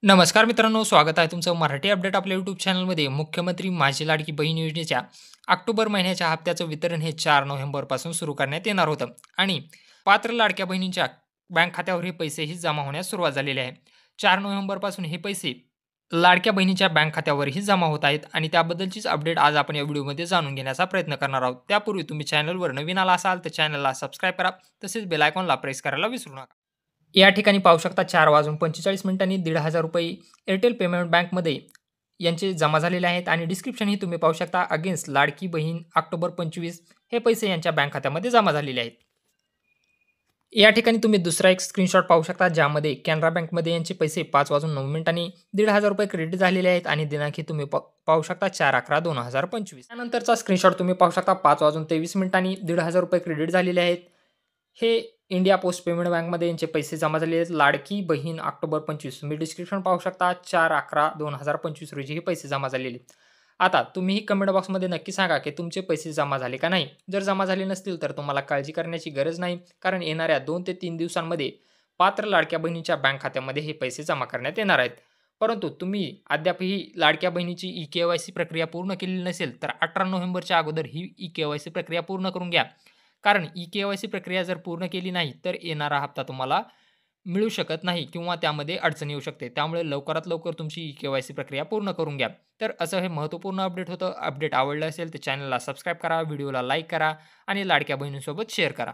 नमस्कार मित्रांनो, स्वागत आहे तुमचं मराठी अपडेट आपल्या यूट्यूब चॅनलमध्ये. मुख्यमंत्री माझी लाडकी बहीण योजनेच्या ऑक्टोबर महिन्याच्या हप्त्याचं वितरण हे 4 नोव्हेंबरपासून सुरू करण्यात येणार होतं आणि पात्र लाडक्या बहिणींच्या बँक खात्यावर हे पैसेही जमा होण्यास सुरुवात झालेली आहे. 4 नोव्हेंबरपासून हे पैसे लाडक्या बहिणीच्या बँक खात्यावरही जमा होत आहेत आणि त्याबद्दलचीच अपडेट आज आपण या व्हिडिओमध्ये जाणून घेण्याचा प्रयत्न करणार आहोत. त्यापूर्वी तुम्ही चॅनलवर नवीन आला असाल तर चॅनलला सबस्क्राईब करा, तसेच बेल आयकॉनला प्रेस करायला विसरू नका. या ठिकाणी पाहू शकता 4:45 ₹1,500 एअरटेल पेमेंट बँकमध्ये यांचे जमा झालेले आहेत आणि डिस्क्रिप्शन ही तुम्ही पाहू शकता अगेन्स्ट लाडकी बहीण ऑक्टोबर 25 हे पैसे यांच्या बँक खात्यामध्ये जमा झालेले आहेत. या ठिकाणी तुम्ही दुसरा एक स्क्रीनशॉट पाहू शकता ज्यामध्ये कॅनरा बँकमध्ये यांचे पैसे 5:09 ₹1,500 क्रेडिट झालेले आहेत आणि दिनांकी तुम्ही पाहू शकता 4/11/2025. त्यानंतरचा स्क्रीनशॉट तुम्ही पाहू शकता 5:23 ₹1,500 क्रेडिट झालेले आहेत. हे इंडिया पोस्ट पेमेंट बँकमध्ये यांचे पैसे जमा झाले आहेत. लाडकी बहीण ऑक्टोबर 25 तुम्ही डिस्क्रिप्शन पाहू शकता 4/11/2025 रोजी हे पैसे जमा झालेले आहेत. आता तुम्हीही कमेंट बॉक्समध्ये नक्की सांगा की तुमचे पैसे जमा झाले का नाही. जर जमा झाले नसतील तर तुम्हाला काळजी करण्याची गरज नाही, कारण येणाऱ्या 2 ते 3 दिवसांमध्ये पात्र लाडक्या बहिणीच्या बँक खात्यामध्ये हे पैसे जमा करण्यात येणार आहेत. परंतु तुम्ही अद्यापही लाडक्या बहिणीची ई-के-वाय-सी प्रक्रिया पूर्ण केलेली नसेल तर 18 नोव्हेंबरच्या अगोदर ही ई-के-वाय-सी प्रक्रिया पूर्ण करून घ्या. कारण ई-के-वाय-सी प्रक्रिया जर पूर्ण केली नाही तर येणारा हप्ता तुम्हाला मिळू शकत नाही किंवा त्यामध्ये अडचण येऊ शकते. त्यामुळे लवकरात लवकर तुमची ई-के-वाय-सी प्रक्रिया पूर्ण करून घ्या. तर असं हे महत्त्वपूर्ण अपडेट होतं. अपडेट आवडलं असेल तर चॅनलला सबस्क्राईब करा, व्हिडिओला लाईक करा आणि लाडक्या बहिणींसोबत शेअर करा.